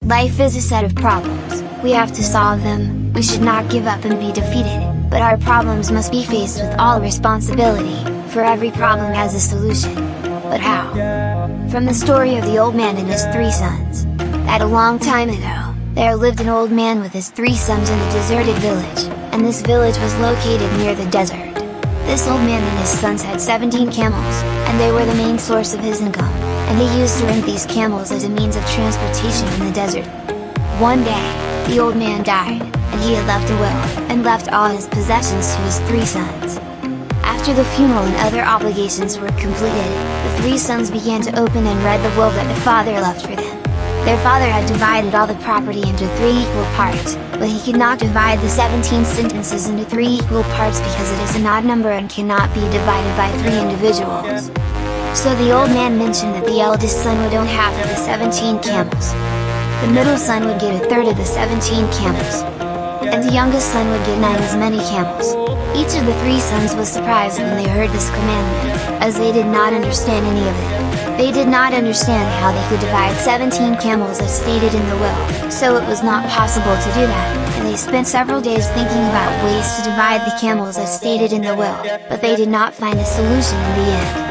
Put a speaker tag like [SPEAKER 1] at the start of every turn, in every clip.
[SPEAKER 1] Life is a set of problems, we have to solve them, we should not give up and be defeated, but our problems must be faced with all responsibility, for every problem has a solution. But how? From the story of the old man and his 3 sons. At a long time ago, there lived an old man with his 3 sons in a deserted village, and this village was located near the desert. This old man and his sons had 17 camels, and they were the main source of his income, and he used to rent these camels as a means of transportation in the desert. One day, the old man died, and he had left a will, and left all his possessions to his 3 sons. After the funeral and other obligations were completed, the 3 sons began to open and read the will that the father left for them. Their father had divided all the property into 3 equal parts, but he could not divide the 17 sentences into 3 equal parts because it is an odd number and cannot be divided by 3 individuals. So the old man mentioned that the eldest son would own half of the 17 camels. The middle son would get a third of the 17 camels. And the youngest son would get 9 as many camels. Each of the 3 sons was surprised when they heard this commandment, as they did not understand any of it. They did not understand how they could divide 17 camels as stated in the will, so it was not possible to do that, and they spent several days thinking about ways to divide the camels as stated in the will, but they did not find a solution in the end.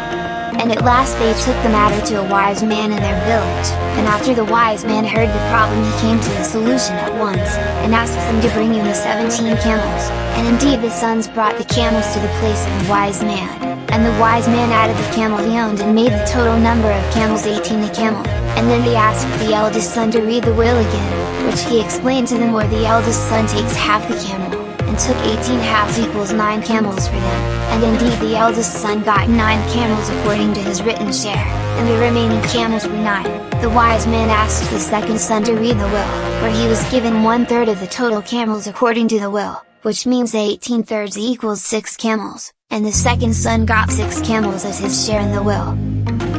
[SPEAKER 1] And at last they took the matter to a wise man in their village, and after the wise man heard the problem he came to the solution at once, and asked them to bring in the 17 camels, and indeed the sons brought the camels to the place of the wise man, and the wise man added the camel he owned and made the total number of camels 18 a camel, and then they asked the eldest son to read the will again, which he explained to them where the eldest son takes half the camel, and took 18 halves equals 9 camels for them, and indeed the eldest son got 9 camels according to his written share, and the remaining camels were 9. The wise man asked the second son to read the will, where he was given 1/3 of the total camels according to the will, which means 18 thirds equals 6 camels, and the second son got 6 camels as his share in the will.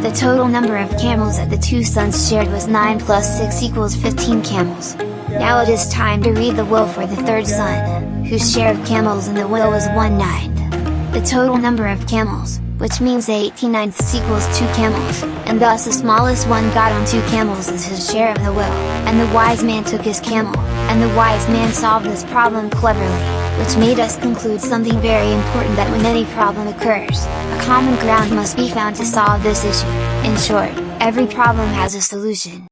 [SPEAKER 1] The total number of camels that the 2 sons shared was 9 plus 6 equals 15 camels. Now it is time to read the will for the 3rd son, whose share of camels in the will was 1/9. The total number of camels, which means 18/9 equals 2 camels, and thus the smallest one got on 2 camels as his share of the will, and the wise man took his camel, and the wise man solved this problem cleverly, which made us conclude something very important, that when any problem occurs, a common ground must be found to solve this issue. In short, every problem has a solution.